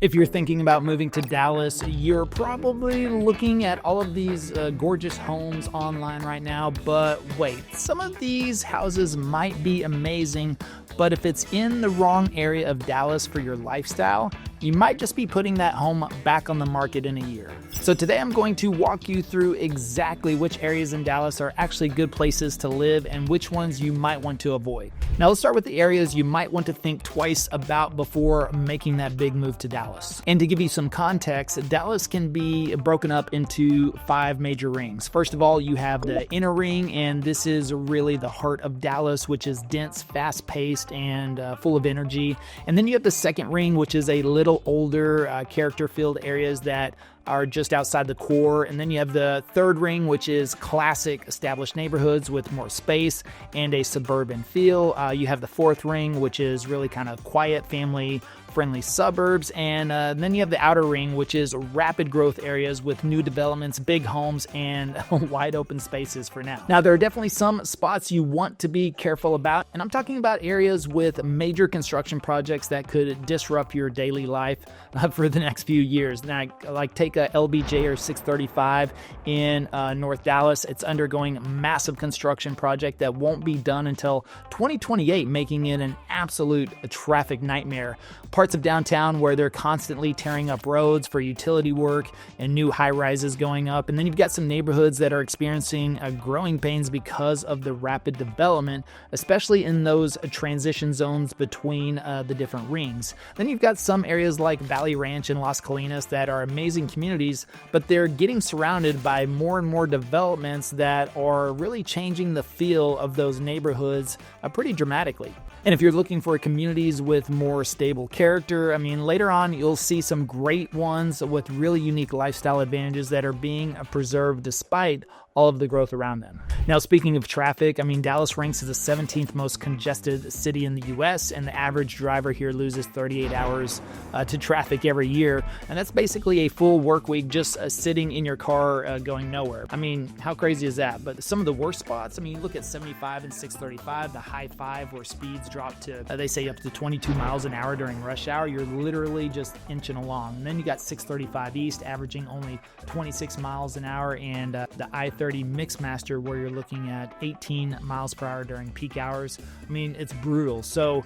If you're thinking about moving to Dallas, you're probably looking at all of these gorgeous homes online right now, but wait, some of these houses might be amazing, but if it's in the wrong area of Dallas for your lifestyle, you might just be putting that home back on the market in a year. So today I'm going to walk you through exactly which areas in Dallas are actually good places to live and which ones you might want to avoid. Now let's start with the areas you might want to think twice about before making that big move to Dallas. And to give you some context, Dallas can be broken up into 5 major rings. First of all, you have the inner ring, and this is really the heart of Dallas, which is dense, fast-paced, and full of energy. And then you have the second ring, which is a little older, character-filled areas that are just outside the core. And then you have the third ring, which is classic established neighborhoods with more space and a suburban feel. You have the fourth ring, which is really kind of quiet, family-friendly suburbs. And then you have the outer ring, which is rapid growth areas with new developments, big homes, and wide open spaces for now. Now, there are definitely some spots you want to be careful about, and I'm talking about areas with major construction projects that could disrupt your daily life for the next few years. Now, like take a LBJ or 635 in North Dallas. It's undergoing a massive construction project that won't be done until 2028, making it an absolute traffic nightmare. Parts of downtown where they're constantly tearing up roads for utility work and new high-rises going up. And then you've got some neighborhoods that are experiencing growing pains because of the rapid development, especially in those transition zones between the different rings. Then you've got some areas like Valley Ranch and Las Colinas that are amazing communities, but they're getting surrounded by more and more developments that are really changing the feel of those neighborhoods pretty dramatically. And if you're looking for communities with more stable character, I mean, later on you'll see some great ones with really unique lifestyle advantages that are being preserved despite all of the growth around them. Now, speaking of traffic, I mean, Dallas ranks as the 17th most congested city in the U.S., and the average driver here loses 38 hours to traffic every year. And that's basically a full work week just sitting in your car going nowhere. I mean, how crazy is that? But some of the worst spots, I mean, you look at 75 and 635, the high 5 where speeds drop to, they say up to 22 miles an hour during rush hour. You're literally just inching along. And then you got 635 East averaging only 26 miles an hour, and the I-30 Mixmaster where you're looking at 18 miles per hour during peak hours. I mean, it's brutal. So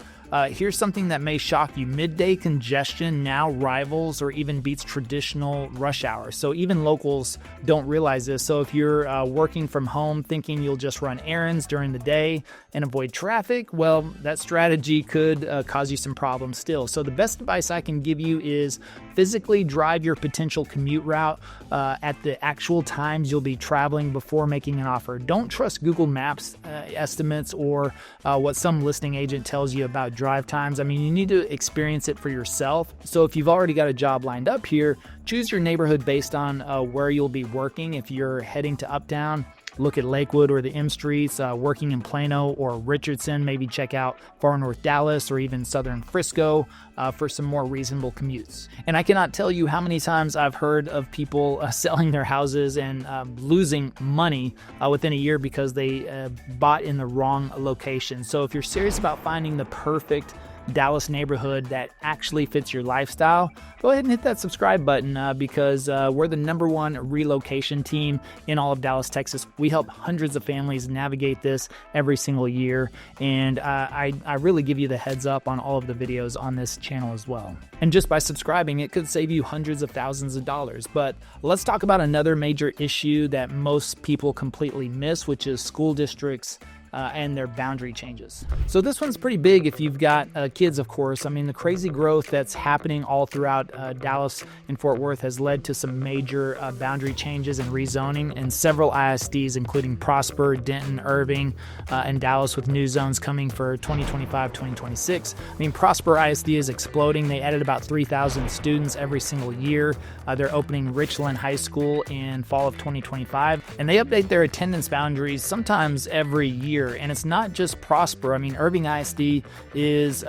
here's something that may shock you. Midday congestion now rivals or even beats traditional rush hour. So even locals don't realize this. So if you're working from home thinking you'll just run errands during the day and avoid traffic, well, that strategy could cause you some problems still. So the best advice I can give you is physically drive your potential commute route at the actual times you'll be traveling before making an offer. Don't trust Google Maps estimates or what some listing agent tells you about drive times. I mean, you need to experience it for yourself. So if you've already got a job lined up here, choose your neighborhood based on where you'll be working. If you're heading to Uptown, look at Lakewood or the M Streets. Working in Plano or Richardson, maybe check out far north Dallas or even southern Frisco for some more reasonable commutes. And I cannot tell you how many times I've heard of people selling their houses and losing money within a year because they bought in the wrong location. So if you're serious about finding the perfect Dallas neighborhood that actually fits your lifestyle, go ahead and hit that subscribe button because we're the #1 relocation team in all of Dallas, Texas. We help hundreds of families navigate this every single year, and I really give you the heads up on all of the videos on this channel as well. And just by subscribing, it could save you hundreds of thousands of dollars. But let's talk about another major issue that most people completely miss, which is school districts and their boundary changes. So this one's pretty big if you've got kids, of course. I mean, the crazy growth that's happening all throughout Dallas and Fort Worth has led to some major boundary changes and rezoning, and several ISDs, including Prosper, Denton, Irving, and Dallas, with new zones coming for 2025, 2026. I mean, Prosper ISD is exploding. They added about 3,000 students every single year. They're opening Richland High School in fall of 2025, and they update their attendance boundaries sometimes every year. year. And it's not just Prosper. I mean, Irving ISD is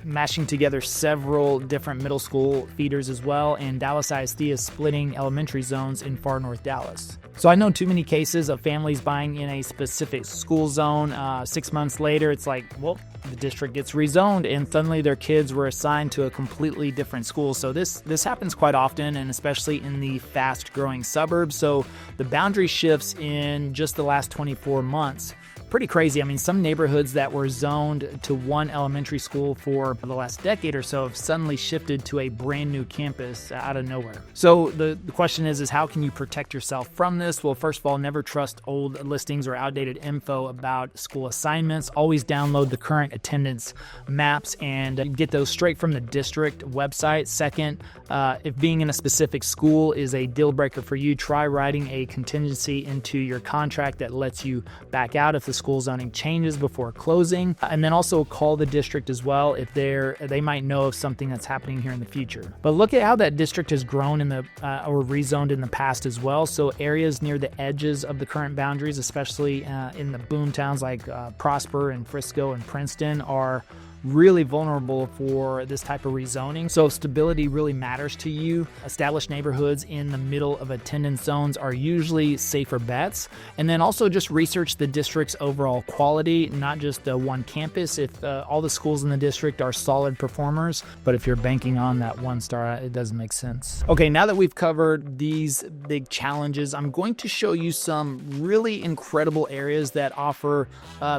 mashing together several different middle school feeders as well, and Dallas ISD is splitting elementary zones in far north Dallas. So I know too many cases of families buying in a specific school zone. 6 months later, it's like, well, the district gets rezoned, and suddenly their kids were assigned to a completely different school. So this happens quite often, and especially in the fast-growing suburbs. So the boundary shifts in just the last 24 months. Pretty crazy. I mean, some neighborhoods that were zoned to one elementary school for the last decade or so have suddenly shifted to a brand new campus out of nowhere. So the question is how can you protect yourself from this? Well, first of all, never trust old listings or outdated info about school assignments. Always download the current attendance maps and get those straight from the district website. Second, if being in a specific school is a deal breaker for you, try writing a contingency into your contract that lets you back out if the school zoning changes before closing. And then also call the district as well if they might know of something that's happening here in the future. But look at how that district has grown in the or rezoned in the past as well. So areas near the edges of the current boundaries, especially in the boom towns like Prosper and Frisco and Princeton, are really vulnerable for this type of rezoning. So if stability really matters to you, established neighborhoods in the middle of attendance zones are usually safer bets. And then also just research the district's overall quality, not just the one campus. If all the schools in the district are solid performers, but if you're banking on that one star, it doesn't make sense. Okay, now that we've covered these big challenges, I'm going to show you some really incredible areas that offer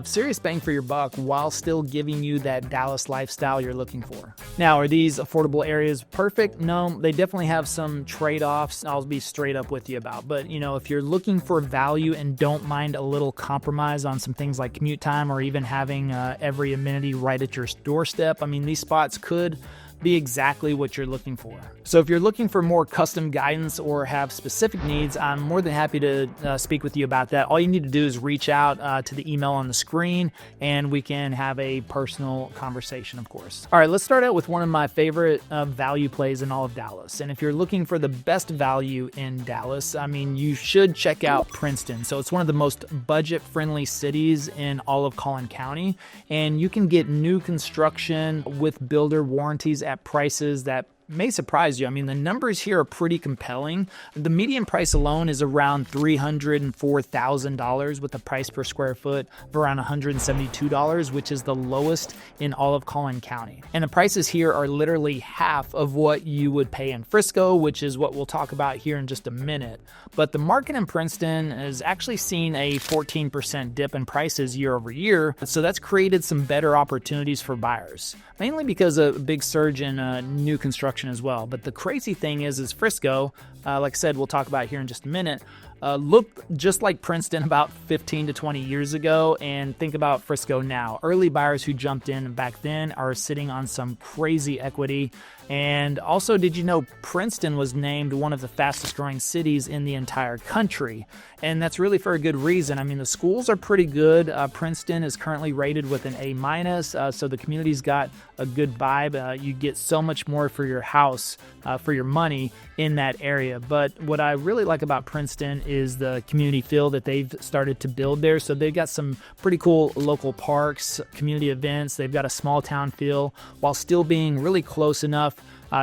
serious bang for your buck while still giving you that Dallas lifestyle you're looking for. Now, are these affordable areas perfect? No, they definitely have some trade-offs I'll be straight up with you about. But, if you're looking for value and don't mind a little compromise on some things like commute time or even having every amenity right at your doorstep, I mean, these spots could be exactly what you're looking for. So if you're looking for more custom guidance or have specific needs, I'm more than happy to speak with you about that. All you need to do is reach out to the email on the screen and we can have a personal conversation, of course. All right, let's start out with one of my favorite value plays in all of Dallas. And if you're looking for the best value in Dallas, I mean, you should check out Princeton. So it's one of the most budget-friendly cities in all of Collin County, and you can get new construction with builder warranties at prices that may surprise you. I mean, the numbers here are pretty compelling. The median price alone is around $304,000 with a price per square foot of around $172, which is the lowest in all of Collin County. And the prices here are literally half of what you would pay in Frisco, which is what we'll talk about here in just a minute. But the market in Princeton has actually seen a 14% dip in prices year over year. So that's created some better opportunities for buyers, mainly because of a big surge in new construction as well. But the crazy thing is Frisco, like I said, we'll talk about here in just a minute, looked just like Princeton about 15 to 20 years ago, and think about Frisco now. Early buyers who jumped in back then are sitting on some crazy equity. And also, did you know Princeton was named one of the fastest growing cities in the entire country? And that's really for a good reason. I mean, the schools are pretty good. Princeton is currently rated with an A-, so the community's got a good vibe. You get so much more for your house, for your money in that area. But what I really like about Princeton is the community feel that they've started to build there. So they've got some pretty cool local parks, community events. They've got a small town feel while still being really close enough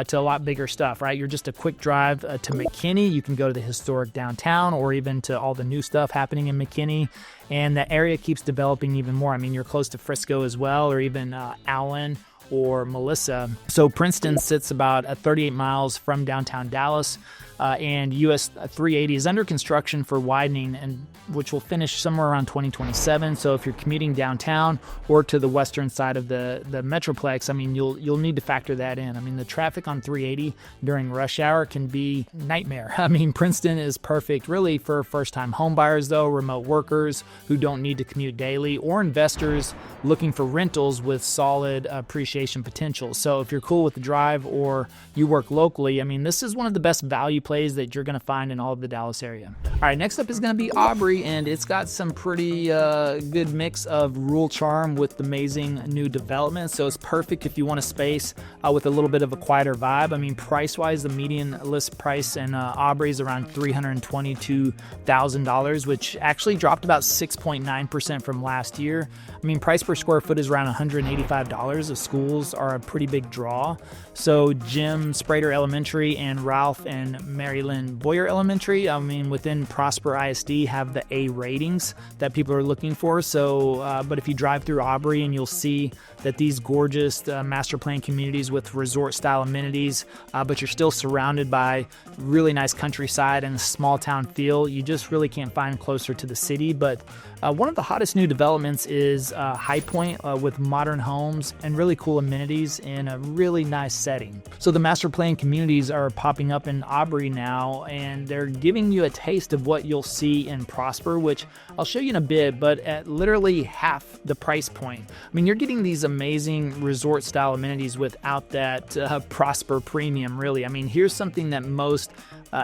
to a lot bigger stuff, right? You're just a quick drive to McKinney. You can go to the historic downtown or even to all the new stuff happening in McKinney. And the area keeps developing even more. I mean, you're close to Frisco as well, or even Allen or Melissa. So Princeton sits about 38 miles from downtown Dallas. And US 380 is under construction for widening, and which will finish somewhere around 2027. So if you're commuting downtown or to the western side of the Metroplex, I mean, you'll need to factor that in. I mean, the traffic on 380 during rush hour can be nightmare. I mean, Princeton is perfect really for first-time homebuyers, though, remote workers who don't need to commute daily, or investors looking for rentals with solid appreciation potential. So if you're cool with the drive or you work locally, I mean, this is one of the best value plays that you're going to find in all of the Dallas area. All right, next up is going to be Aubrey, and it's got some pretty good mix of rural charm with amazing new developments. So it's perfect if you want a space with a little bit of a quieter vibe. I mean, price-wise, the median list price in Aubrey is around $322,000, which actually dropped about 6.9% from last year. I mean, price per square foot is around $185. The schools are a pretty big draw. So Jim Sprader Elementary and Ralph and Mary Lynn Boyer Elementary, I mean, within Prosper ISD have the A ratings that people are looking for. So, but if you drive through Aubrey, and you'll see that these gorgeous master plan communities with resort style amenities, but you're still surrounded by really nice countryside and a small town feel. You just really can't find closer to the city. But one of the hottest new developments is High Point with modern homes and really cool amenities in a really nice setting. So the master plan communities are popping up in Aubrey now, and they're giving you a taste of what you'll see in Prosper, which I'll show you in a bit, but at literally half the price point. I mean, you're getting these amazing resort style amenities without that Prosper premium, really. I mean, here's something that most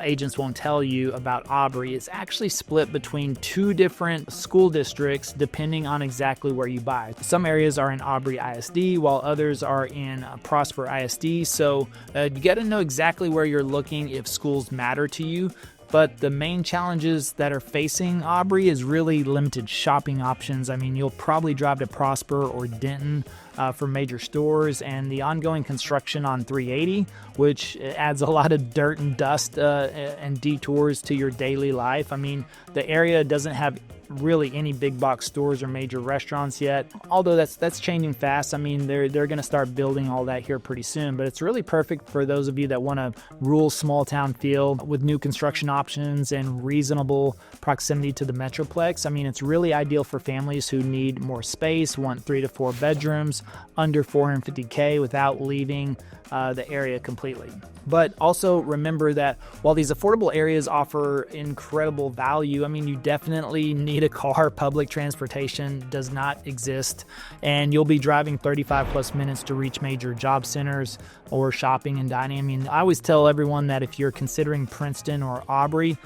agents won't tell you about Aubrey. It's actually split between two different school districts depending on exactly where you buy. Some areas are in Aubrey ISD while others are in Prosper ISD. So you got to know exactly where you're looking if schools matter to you. But the main challenges that are facing Aubrey is really limited shopping options. I mean, you'll probably drive to Prosper or Denton for major stores, and the ongoing construction on 380, which adds a lot of dirt and dust and detours to your daily life. I mean, the area doesn't have really any big box stores or major restaurants yet, although that's changing fast. I mean, they're going to start building all that here pretty soon, but it's really perfect for those of you that want a rural small town feel with new construction options and reasonable proximity to the metroplex. I mean, it's really ideal for families who need more space, want 3 to 4 bedrooms, under $450K without leaving the area completely. But also remember that while these affordable areas offer incredible value, I mean, you definitely need a car. Public transportation does not exist, and you'll be driving 35 plus minutes to reach major job centers or shopping and dining. I mean, I always tell everyone that if you're considering Princeton or Aubrey,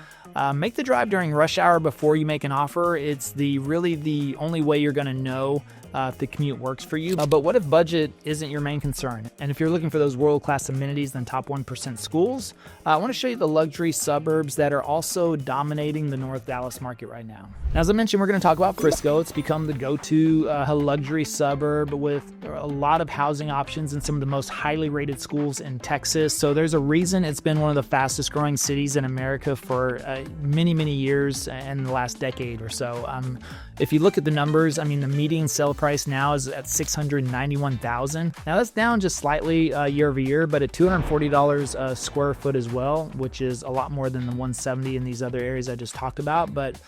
make the drive during rush hour before you make an offer. It's really the only way you're going to know if the commute works for you. But what if budget isn't your main concern? And if you're looking for those world-class amenities and top 1% schools, I want to show you the luxury suburbs that are also dominating the North Dallas market right now. Now, as I mentioned, we're going to talk about Frisco. It's become the go-to luxury suburb with a lot of housing options and some of the most highly rated schools in Texas. So there's a reason it's been one of the fastest growing cities in America for many, many years in the last decade or so. If you look at the numbers, I mean, the median sale price now is at $691,000. Now that's down just slightly year over year, but at $240 a square foot as well, which is a lot more than the $170 in these other areas I just talked about. But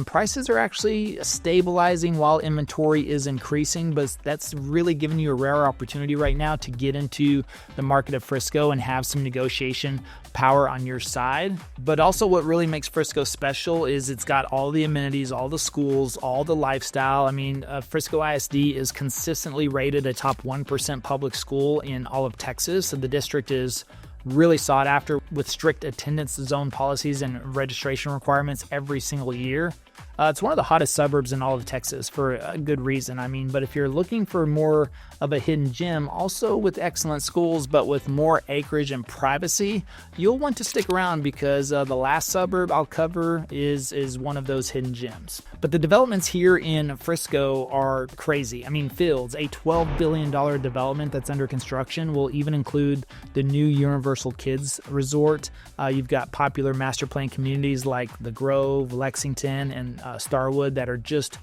prices are actually stabilizing while inventory is increasing, but that's really giving you a rare opportunity right now to get into the market of Frisco and have some negotiation power on your side. But also what really makes Frisco special is it's got all the amenities, all the schools, all the lifestyle. I mean, Frisco ISD is consistently rated a top 1% public school in all of Texas. So the district is really sought after with strict attendance zone policies and registration requirements every single year. It's one of the hottest suburbs in all of Texas for a good reason. I mean, but if you're looking for more of a hidden gem, also with excellent schools, but with more acreage and privacy, you'll want to stick around because the last suburb I'll cover is one of those hidden gems. But the developments here in Frisco are crazy. I mean, Fields, a $12 billion development that's under construction, will even include the new Universal Kids Resort. You've got popular master plan communities like The Grove, Lexington, and Starwood that are just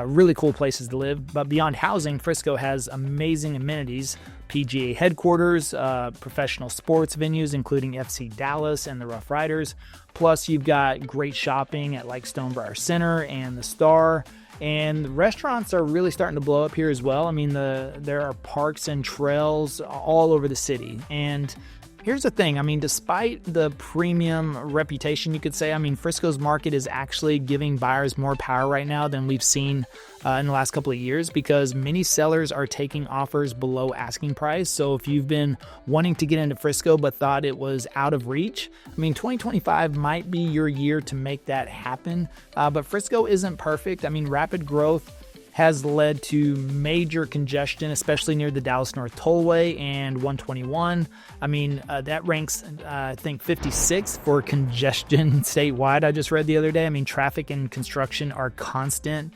really cool places to live. But beyond housing, Frisco has amazing amenities, PGA headquarters, professional sports venues, including FC Dallas and the Rough Riders. Plus, you've got great shopping at like Stonebriar Center and the Star. And restaurants are really starting to blow up here as well. I mean, there are parks and trails all over the city. And Here's the thing. I mean, despite the premium reputation, you could say, I mean, Frisco's market is actually giving buyers more power right now than we've seen in the last couple of years, because many sellers are taking offers below asking price. So if you've been wanting to get into Frisco but thought it was out of reach, I mean, 2025 might be your year to make that happen. But Frisco isn't perfect. I mean, rapid growth has led to major congestion, especially near the Dallas North Tollway and 121. I mean, that ranks, I think, 56th for congestion statewide, I just read the other day. I mean, traffic and construction are constant.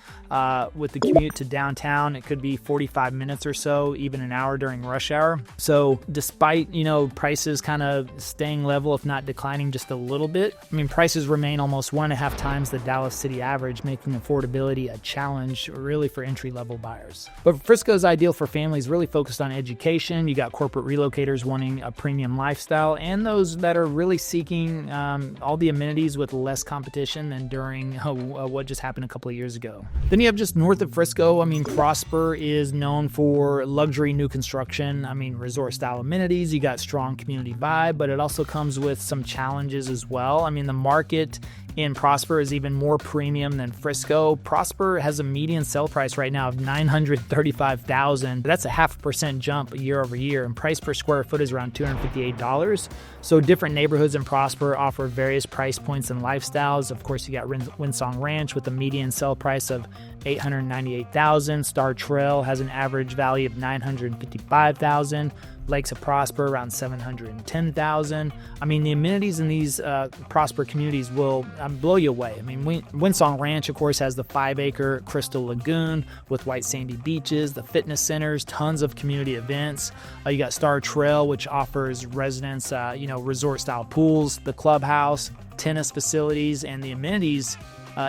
With the commute to downtown, it could be 45 minutes or so, even an hour during rush hour. So despite, prices kind of staying level, if not declining just a little bit, I mean, prices remain almost 1.5 times the Dallas city average, making affordability a challenge really for entry-level buyers. But Frisco is ideal for families really focused on education. You got corporate relocators wanting a premium lifestyle, and those that are really seeking all the amenities with less competition than during what just happened a couple of years ago. Then you have just north of Frisco, I mean, Prosper is known for luxury new construction. I mean, resort-style amenities. You got strong community vibe, but it also comes with some challenges as well. I mean, the market in Prosper is even more premium than Frisco. Prosper has a median sale price right now of $935,000. That's a 0.5% jump year over year, and price per square foot is around $258. So different neighborhoods in Prosper offer various price points and lifestyles. Of course, you got Windsong Ranch with a median sale price of $898,000. Star Trail has an average value of $955,000. Lakes of Prosper around $710,000. I mean, the amenities in these Prosper communities will blow you away. I mean, Windsong Ranch, of course, has the 5-acre Crystal Lagoon with white sandy beaches, the fitness centers, tons of community events. You got Star Trail, which offers residents, resort-style pools, the clubhouse, tennis facilities, and the amenities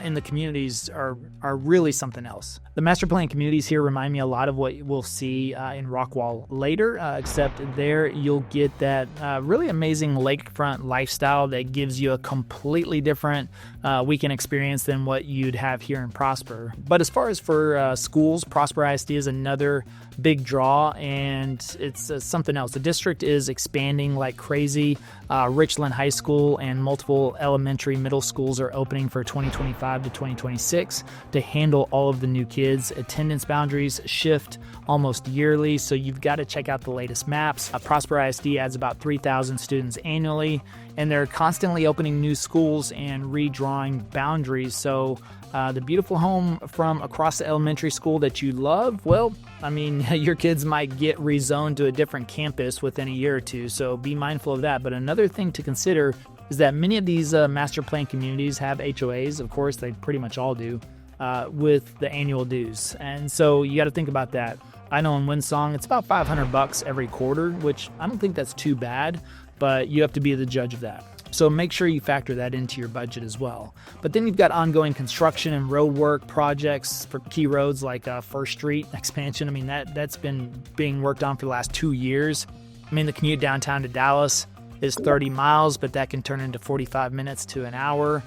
in the communities are really something else. The master plan communities here remind me a lot of what we'll see in Rockwall later, except there you'll get that really amazing lakefront lifestyle that gives you a completely different weekend experience than what you'd have here in Prosper. But as far as for schools, Prosper ISD is another big draw, and it's something else. The district is expanding like crazy. Richland High School and multiple elementary middle schools are opening for 2025 to 2026 to handle all of the new kids. Attendance boundaries shift almost yearly, so you've got to check out the latest maps. Prosper ISD adds about 3,000 students annually, and they're constantly opening new schools and redrawing boundaries. So the beautiful home from across the elementary school that you love, well, I mean, your kids might get rezoned to a different campus within a year or two, so be mindful of that. But another thing to consider is that many of these master plan communities have HOAs. Of course, they pretty much all do, with the annual dues. And so you got to think about that. I know in Windsong, it's about $500 every quarter, which I don't think that's too bad, but you have to be the judge of that. So make sure you factor that into your budget as well. But then you've got ongoing construction and road work projects for key roads like First Street expansion. I mean, that's been being worked on for the last 2 years. I mean, the commute downtown to Dallas is 30 miles, but that can turn into 45 minutes to an hour.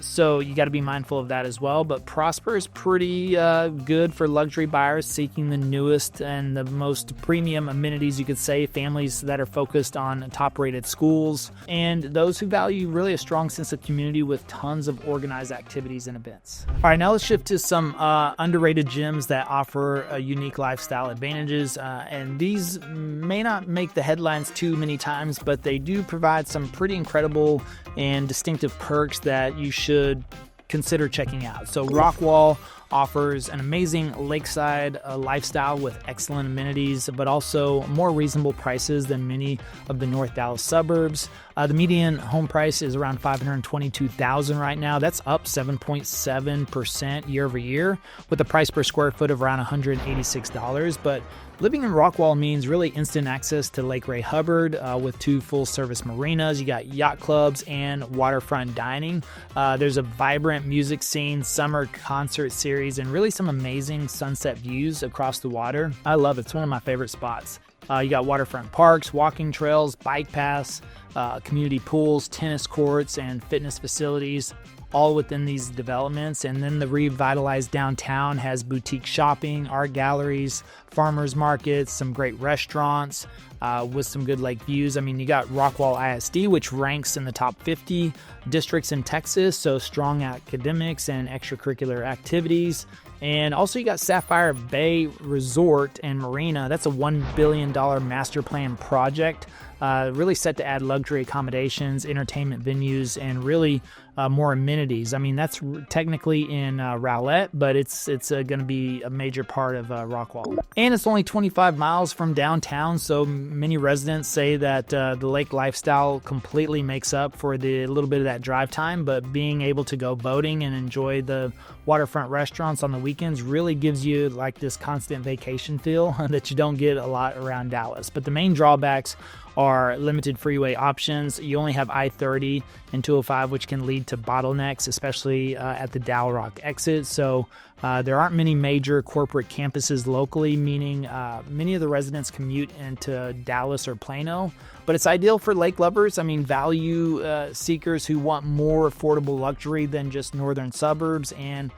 So you got to be mindful of that as well. But Prosper is pretty good for luxury buyers seeking the newest and the most premium amenities, you could say, families that are focused on top-rated schools, and those who value really a strong sense of community with tons of organized activities and events. All right, now let's shift to some underrated gyms that offer unique lifestyle advantages. And these may not make the headlines too many times, but they do provide some pretty incredible and distinctive perks that you should consider checking out. So Rockwall offers an amazing lakeside lifestyle with excellent amenities, but also more reasonable prices than many of the North Dallas suburbs. The median home price is around $522,000 right now. That's up 7.7% year over year, with the price per square foot of around $186. But living in Rockwall means really instant access to Lake Ray Hubbard with 2 full-service marinas. You got yacht clubs and waterfront dining. There's a vibrant music scene, summer concert series, and really some amazing sunset views across the water. I love it. It's one of my favorite spots. You got waterfront parks, walking trails, bike paths, community pools, tennis courts, and fitness facilities, all within these developments. And then the revitalized downtown has boutique shopping, art galleries, farmers markets, some great restaurants with some good lake views. I mean, you got Rockwall ISD, which ranks in the top 50 districts in Texas, so strong academics and extracurricular activities. And also you got Sapphire Bay Resort and Marina. That's a $1 billion master plan project, really set to add luxury accommodations, entertainment venues, and really more amenities. I mean, that's technically in Rowlett, but it's going to be a major part of Rockwall. And it's only 25 miles from downtown, so many residents say that the lake lifestyle completely makes up for the little bit of that drive time, but being able to go boating and enjoy the waterfront restaurants on the weekends really gives you like this constant vacation feel that you don't get a lot around Dallas. But the main drawbacks are limited freeway options. You only have I-30 and 205, which can lead to bottlenecks, especially at the Dow Rock exit. So there aren't many major corporate campuses locally, meaning many of the residents commute into Dallas or Plano. But it's ideal for lake lovers. I mean, value seekers who want more affordable luxury than just northern suburbs, and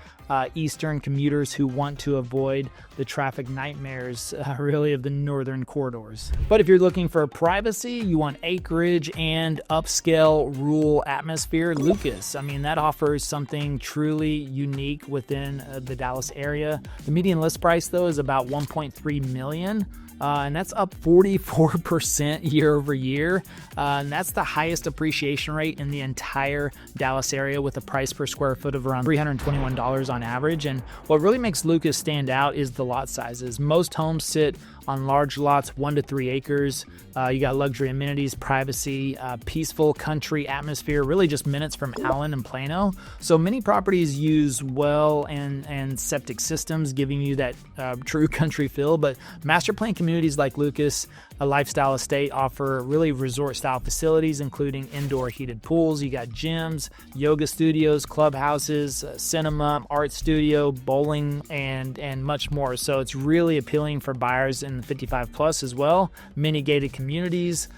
eastern commuters who want to avoid the traffic nightmares really of the northern corridors. But if you're looking for privacy, you want acreage and upscale rural atmosphere, Lucas. I mean, that offers something truly unique within the Dallas area. The median list price, though, is about $1.3 million. And that's up 44% year over year. And that's the highest appreciation rate in the entire Dallas area, with a price per square foot of around $321 on average. And what really makes Lucas stand out is the lot sizes. Most homes sit on large lots, 1 to 3 acres. You got luxury amenities, privacy, peaceful country atmosphere, really just minutes from Allen and Plano. So many properties use well and septic systems, giving you that true country feel. But master plan communities like Lucas, a lifestyle estate, offer really resort-style facilities, including indoor heated pools. You got gyms, yoga studios, clubhouses, cinema, art studio, bowling, and much more. So it's really appealing for buyers in the 55 plus as well. Many gated communities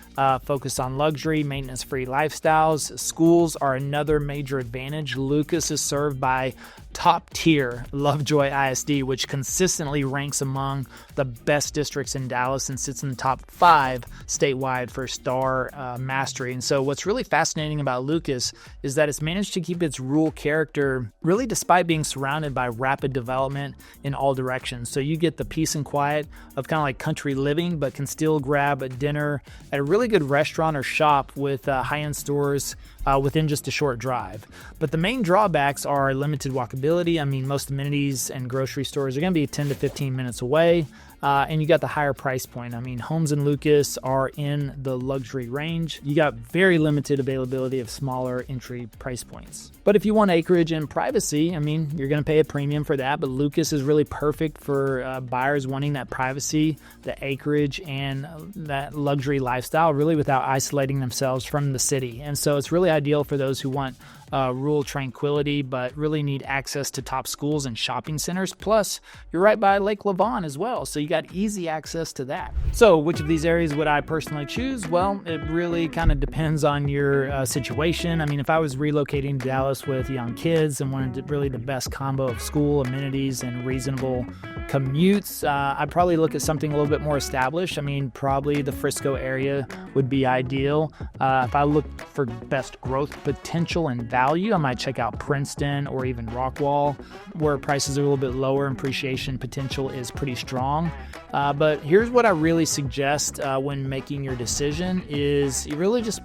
focus on luxury, maintenance-free lifestyles. Schools are another major advantage. Lucas is served by top-tier Lovejoy ISD, which consistently ranks among the best districts in Dallas and sits in the top 5 statewide for star mastery. And so what's really fascinating about Lucas is that it's managed to keep its rural character really despite being surrounded by rapid development in all directions. So you get the peace and quiet of kind of like country living, but can still grab a dinner at a really good restaurant or shop with high-end stores within just a short drive. But the main drawbacks are limited walkability. I mean, most amenities and grocery stores are going to be 10 to 15 minutes away. And you got the higher price point. I mean, homes in Lucas are in the luxury range. You got very limited availability of smaller entry price points. But if you want acreage and privacy, I mean, you're going to pay a premium for that. But Lucas is really perfect for buyers wanting that privacy, the acreage, and that luxury lifestyle, really without isolating themselves from the city. And so it's really ideal for those who want rural tranquility, but really need access to top schools and shopping centers. Plus, you're right by Lake Lavon as well, so you got easy access to that. So which of these areas would I personally choose? Well, it really kind of depends on your situation. I mean, if I was relocating to Dallas with young kids and wanted really the best combo of school, amenities, and reasonable commutes, I'd probably look at something a little bit more established. I mean, probably the Frisco area would be ideal. If I look for best growth potential and value, I might check out Princeton or even Rockwall, where prices are a little bit lower and appreciation potential is pretty strong. But here's what I really suggest when making your decision is you really just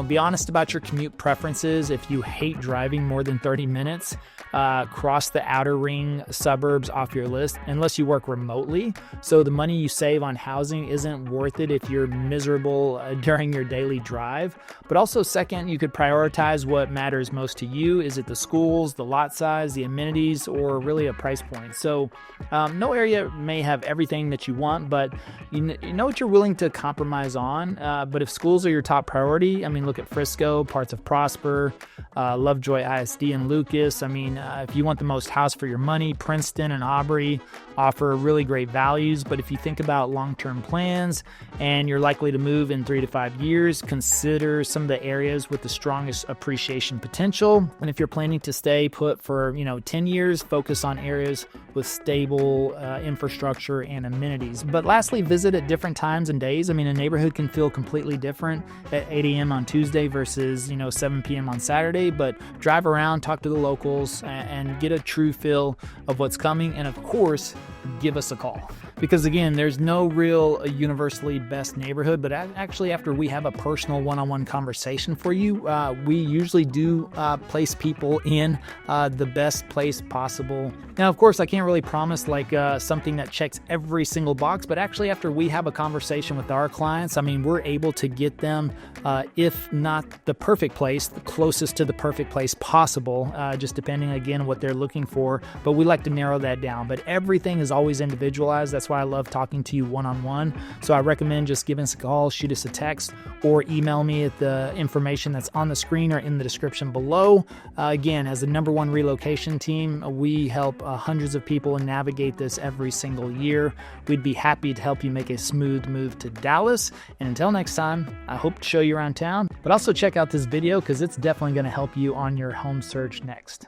be honest about your commute preferences. If you hate driving more than 30 minutes, cross the outer ring suburbs off your list unless you work remotely. So the money you save on housing isn't worth it if you're miserable during your daily drive. But also, second, you could prioritize what matters matters most to you? Is it the schools, the lot size, the amenities, or really a price point? So no area may have everything that you want, but you know what you're willing to compromise on. But if schools are your top priority, I mean, look at Frisco, parts of Prosper, Lovejoy ISD and Lucas. I mean, if you want the most house for your money, Princeton and Aubrey offer really great values. But if you think about long-term plans and you're likely to move in 3 to 5 years, consider some of the areas with the strongest appreciation potential. And if you're planning to stay put for 10 years, focus on areas with stable infrastructure and amenities. But lastly, visit at different times and days. I mean, a neighborhood can feel completely different at 8 a.m. on Tuesday versus 7 p.m. on Saturday. But drive around, talk to the locals, and get a true feel of what's coming. And of course, give us a call. Because again, there's no real universally best neighborhood, but actually after we have a personal one-on-one conversation for you, we usually do place people in the best place possible. Now, of course, I can't really promise something that checks every single box, but actually after we have a conversation with our clients, I mean, we're able to get them, if not the perfect place, the closest to the perfect place possible, just depending again what they're looking for. But we like to narrow that down. But everything is always individualized. That's why I love talking to you one-on-one. So I recommend just giving us a call, shoot us a text, or email me at the information that's on the screen or in the description below. Again, as the #1 relocation team, we help hundreds of people navigate this every single year. We'd be happy to help you make a smooth move to Dallas. And until next time, I hope to show you around town, but also check out this video because it's definitely going to help you on your home search next.